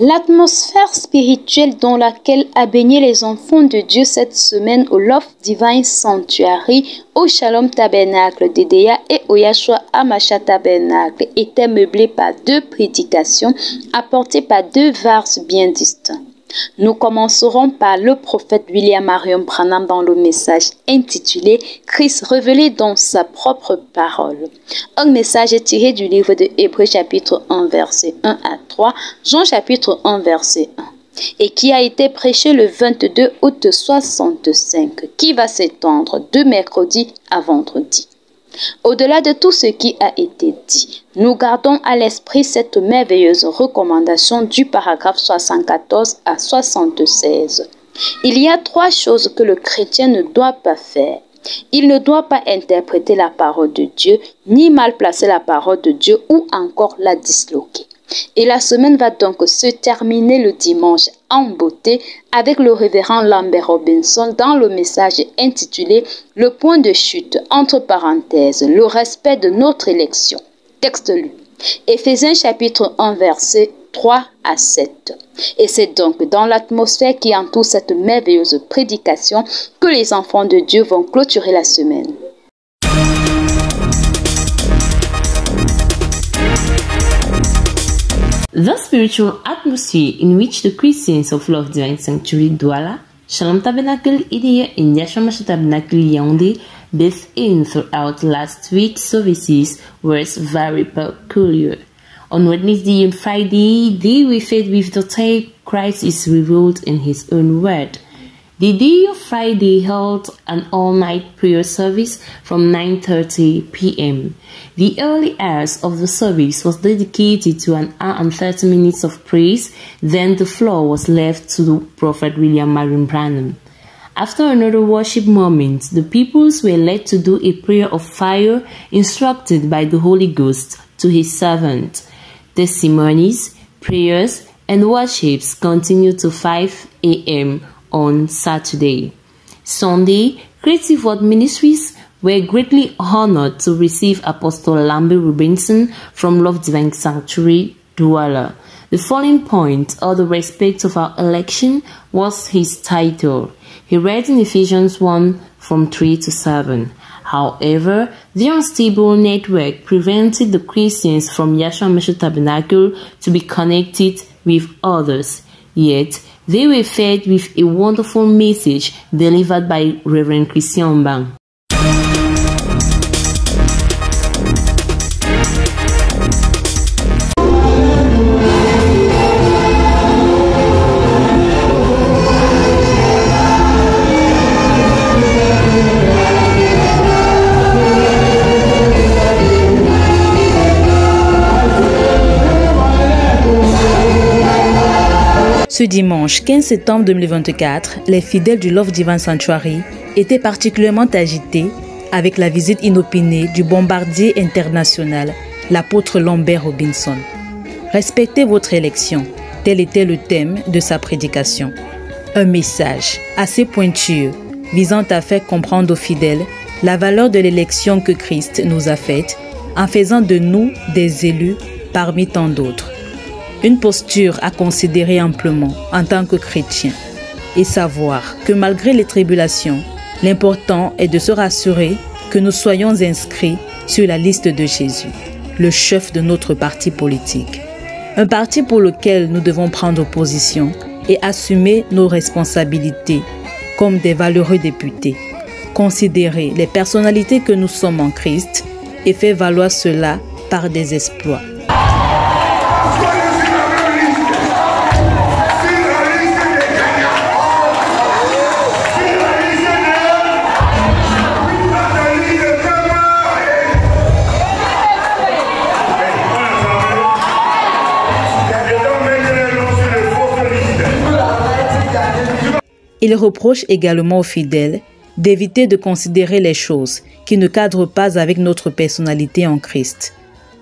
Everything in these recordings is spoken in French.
L'atmosphère spirituelle dans laquelle a baigné les enfants de Dieu cette semaine au Love Divine Sanctuary, au Shalom Tabernacle d'Edea et au Yahshua Hamashiach Tabernacle était meublée par deux prédications apportées par deux verses bien distincts. Nous commencerons par le prophète William Marion Branham dans le message intitulé « Christ révélé dans sa propre parole ». Un message tiré du livre de Hébreux chapitre 1 verset 1 à 3, Jean chapitre 1 verset 1 et qui a été prêché le 22 août 65, qui va s'étendre de mercredi à vendredi. Au-delà de tout ce qui a été dit, nous gardons à l'esprit cette merveilleuse recommandation du paragraphe 74 à 76. Il y a trois choses que le chrétien ne doit pas faire. Il ne doit pas interpréter la parole de Dieu, ni mal placer la parole de Dieu ou encore la disloquer. Et la semaine va donc se terminer le dimanche en beauté avec le révérend Lambert Robinson dans le message intitulé « Le point de chute » entre parenthèses, le respect de notre élection. Texte lu. Éphésiens chapitre 1 verset 3 à 7. Et c'est donc dans l'atmosphère qui entoure cette merveilleuse prédication que les enfants de Dieu vont clôturer la semaine. The spiritual atmosphere in which the Christians of Love Divine Sanctuary Douala, Shalom Tabernacle Edea and Yahshua Hamashiach Tabernacle Yaoundé bathed in throughout last week's services was very peculiar. On Wednesday and Friday, they were fed with the type Christ is revealed in His own word. The day of Friday held an all-night prayer service from 9:30 p.m. The early hours of the service was dedicated to an hour and 30 minutes of praise, then the floor was left to the Prophet William Marion Branham. After another worship moment, the peoples were led to do a prayer of fire instructed by the Holy Ghost to His servant. Testimonies, prayers, and worships continued to 5 a.m. on Saturday. Sunday, Creative Word Ministries were greatly honored to receive Apostle Lambert Robinson from Love Divine Sanctuary, Douala. The following point, or the respect of our election, was his title. He read in Ephesians 1 from 3 to 7. However, the unstable network prevented the Christians from Yahshua Hamashiach Tabernacle to be connected with others. Yet, they were fed with a wonderful message delivered by Reverend Christian Bang. Ce dimanche 15 septembre 2024, les fidèles du Love Divine Sanctuary étaient particulièrement agités avec la visite inopinée du bombardier international, l'apôtre Lambert Robinson. Respectez votre élection, tel était le thème de sa prédication. Un message assez pointueux visant à faire comprendre aux fidèles la valeur de l'élection que Christ nous a faite en faisant de nous des élus parmi tant d'autres. Une posture à considérer amplement en tant que chrétien et savoir que malgré les tribulations, l'important est de se rassurer que nous soyons inscrits sur la liste de Jésus, le chef de notre parti politique. Un parti pour lequel nous devons prendre position et assumer nos responsabilités comme des valeureux députés, considérer les personnalités que nous sommes en Christ et faire valoir cela par des exploits. Il reproche également aux fidèles d'éviter de considérer les choses qui ne cadrent pas avec notre personnalité en Christ.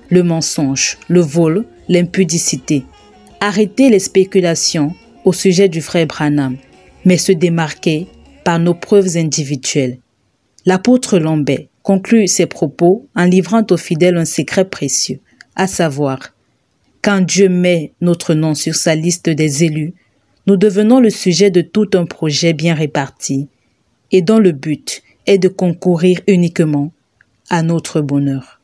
Le mensonge, le vol, l'impudicité. Arrêter les spéculations au sujet du frère Branham, mais se démarquer par nos preuves individuelles. L'apôtre Lambert conclut ses propos en livrant aux fidèles un secret précieux, à savoir Quand Dieu met notre nom sur sa liste des élus, nous devenons le sujet de tout un projet bien réparti et dont le but est de concourir uniquement à notre bonheur.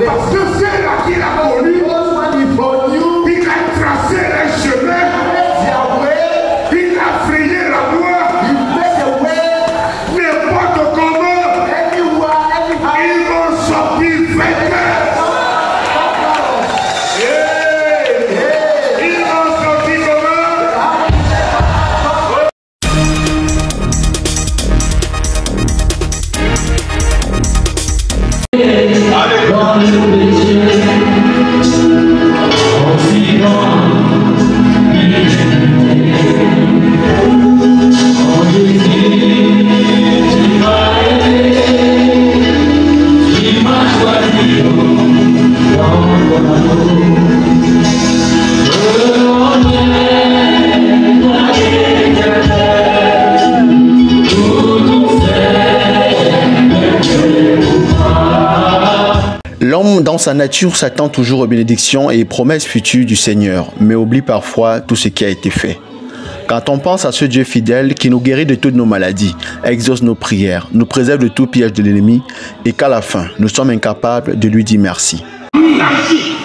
Parce que c'est là qu'il a connu, il a tracé les chemins, il a frayé la voie, n'importe comment, ils vont sortir vainqueurs. Ils vont sortir L'homme, dans sa nature, s'attend toujours aux bénédictions et aux promesses futures du Seigneur, mais oublie parfois tout ce qui a été fait. Quand on pense à ce Dieu fidèle qui nous guérit de toutes nos maladies, exauce nos prières, nous préserve de tout piège de l'ennemi et qu'à la fin, nous sommes incapables de lui dire merci.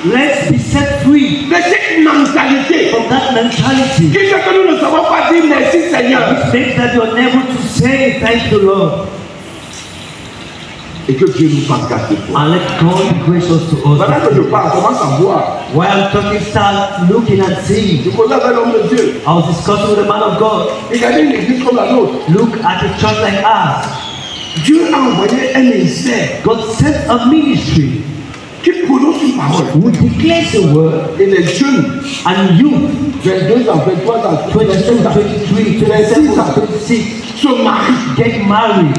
Let's be set free. De cette mentalité. From that mentality. Qui fait que nous ne savons pas dire merci Seigneur. Which makes that you're unable to say thank the Lord. Et que Dieu nous fasse grâce de toi. And let God be gracious to us. Pendant que je parle, commence à voir. While I'm talking, start looking and seeing. Je causais avec l'homme de Dieu. I was discussing with the man of God. Regardez une église comme la nôtre. Look at a church like ours. Dieu a envoyé un ministère. God sent a ministry. Qui prononce une parole. Who declares the word. Et les jeunes. And you. 22 ans, 23 ans, 22, 23, 26 ans. Se marient. Get married.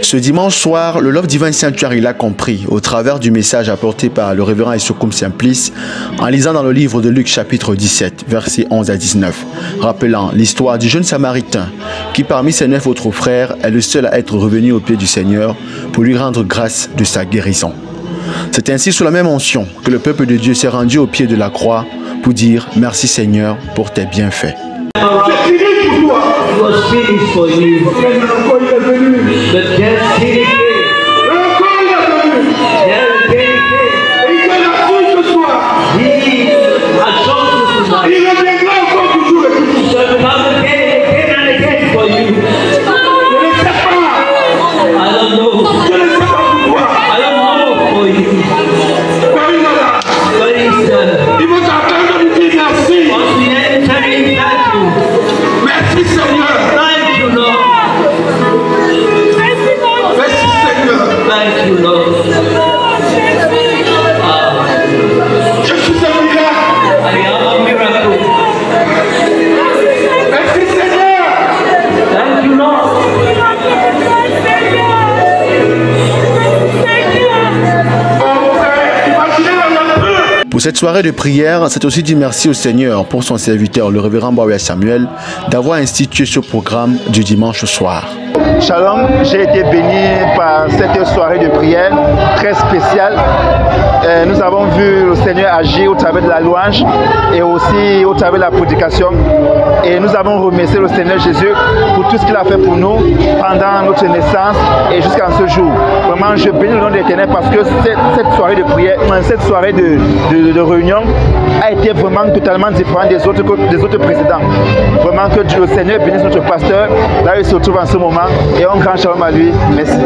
Ce dimanche soir, le Love Divine Sanctuary l'a compris au travers du message apporté par le révérend Essokoum Simplice en lisant dans le livre de Luc chapitre 17, versets 11 à 19, rappelant l'histoire du jeune Samaritain qui parmi ses 9 autres frères est le seul à être revenu au pied du Seigneur pour lui rendre grâce de sa guérison. C'est ainsi sous la même onction que le peuple de Dieu s'est rendu au pied de la croix pour dire merci Seigneur pour tes bienfaits. It was finished for you. The death came. Pour cette soirée de prière, c'est aussi dire merci au Seigneur pour son serviteur, le révérend Bawia Samuel, d'avoir institué ce programme du dimanche soir. Shalom, j'ai été béni par cette soirée de prière très spéciale. Nous avons vu le Seigneur agir au travers de la louange et aussi au travers de la prédication. Et nous avons remercié le Seigneur Jésus pour tout ce qu'il a fait pour nous pendant notre naissance et jusqu'à ce jour. Vraiment, je bénis le nom de l'Éternel parce que cette soirée de prière, cette soirée de réunion a été vraiment totalement différente des autres précédents. Vraiment que le Seigneur bénisse notre pasteur, là où il se trouve en ce moment, et un grand shalom à lui. Merci.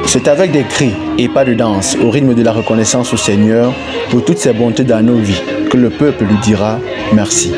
C'est avec des cris et pas de danse, au rythme de la reconnaissance au Seigneur pour toutes ses bontés dans nos vies, que le peuple lui dira merci.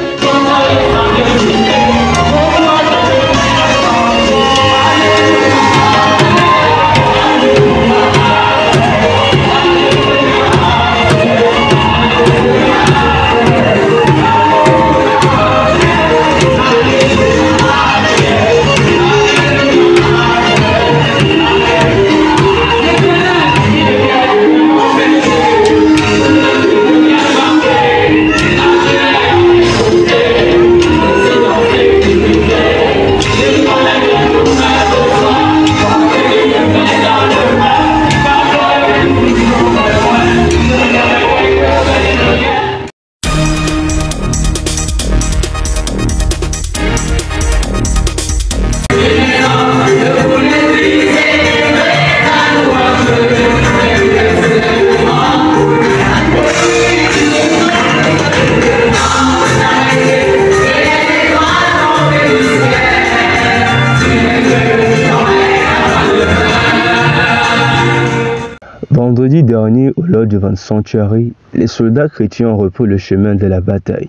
dernier, au Lord Divine Sanctuary, les soldats chrétiens ont repris le chemin de la bataille.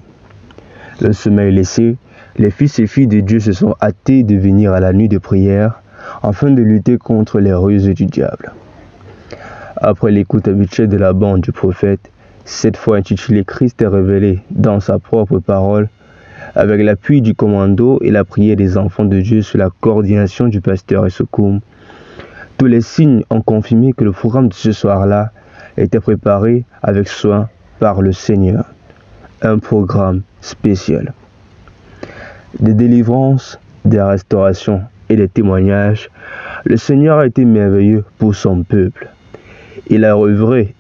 Le sommeil laissé, les fils et filles de Dieu se sont hâtés de venir à la nuit de prière afin de lutter contre les ruses du diable. Après l'écoute habituelle de la bande du prophète, cette fois intitulée Christ est révélé dans sa propre parole, avec l'appui du commando et la prière des enfants de Dieu sous la coordination du pasteur Esokoum, tous les signes ont confirmé que le programme de ce soir-là était préparé avec soin par le Seigneur. Un programme spécial. Des délivrances, des restaurations et des témoignages, le Seigneur a été merveilleux pour son peuple. Il a œuvré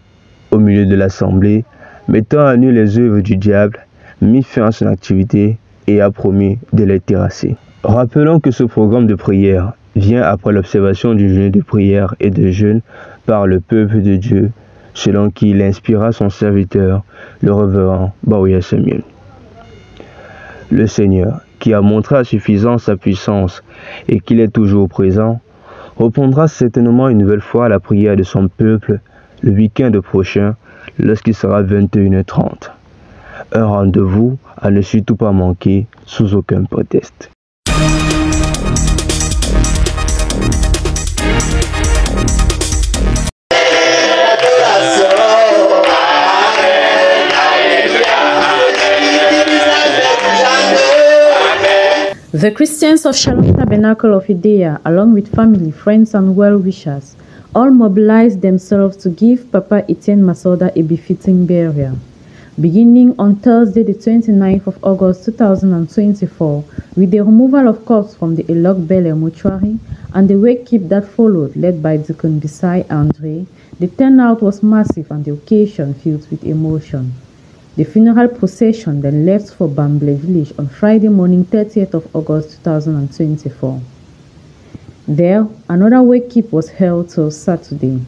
au milieu de l'assemblée, mettant à nu les œuvres du diable, mis fin à son activité et a promis de les terrasser. Rappelons que ce programme de prière vient après l'observation du jeûne de prière et de jeûne par le peuple de Dieu, selon qui il inspira son serviteur, le révérend Baouya Samuel. Le Seigneur, qui a montré à suffisance sa puissance et qu'il est toujours présent, reprendra certainement une nouvelle fois la prière de son peuple le week-end prochain lorsqu'il sera 21h30. Un rendez-vous à ne surtout pas manquer sous aucun prétexte. The Christians of Shalom Tabernacle of Idea, along with family, friends, and well-wishers, all mobilized themselves to give Papa Etienne Masoda a befitting burial. Beginning on Thursday, the 29th of August 2024, with the removal of corpse from the Elok Bele mortuary and the wake-keep that followed, led by Deacon Bisai Andre, the turnout was massive and the occasion filled with emotion. The funeral procession then left for Bamble village on Friday morning, 30th of August 2024. There, another wake-keep was held till Saturday.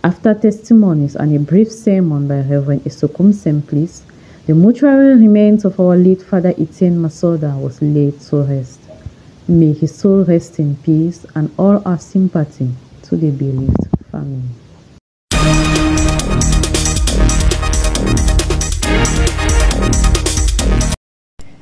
After testimonies and a brief sermon by Reverend Esokoum Simplice, the mortuary remains of our late Father Etienne Masoda was laid to rest. May his soul rest in peace, and all our sympathy to the bereaved family.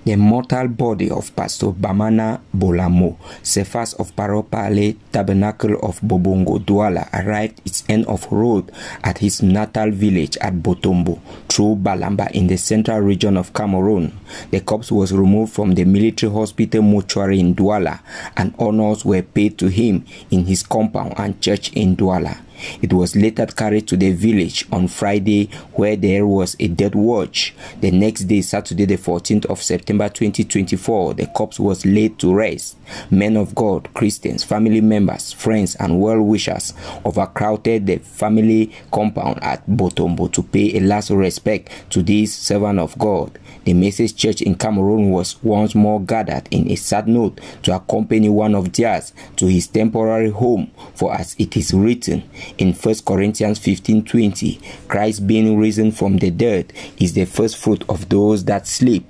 The mortal body of Pastor Bamana Bolamo, Cephas of Paropale Tabernacle of Bobongo Douala, arrived its end of road at his natal village at Botombo through Balamba in the central region of Cameroon. The corpse was removed from the military hospital mortuary in Douala, and honors were paid to him in his compound and church in Douala. It was later carried to the village on Friday, where there was a death watch. The next day, Saturday the 14th of September 2024, the corpse was laid to rest. Men of God, Christians, family members, friends, and well-wishers overcrowded the family compound at Botombo to pay a last respect to this servant of God. The Message Church in Cameroon was once more gathered in a sad note to accompany one of theirs to his temporary home, for as it is written in 1 Corinthians 15:20, Christ being risen from the dead is the first fruit of those that sleep.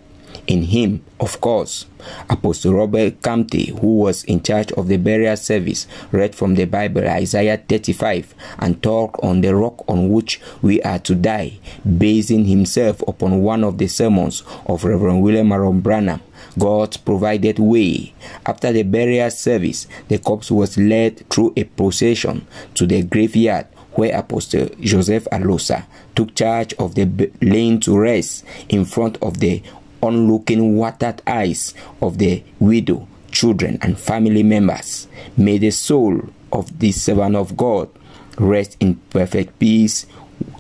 In him, of course, Apostle Robert Kamte, who was in charge of the burial service, read from the Bible Isaiah 35 and talked on the rock on which we are to die, basing himself upon one of the sermons of Reverend William Aaron Branham, God's provided way. After the burial service, the corpse was led through a procession to the graveyard, where Apostle Joseph Alosa took charge of the laying to rest in front of the onlooking watered eyes of the widow, children, and family members. May the soul of this servant of God rest in perfect peace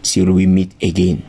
till we meet again.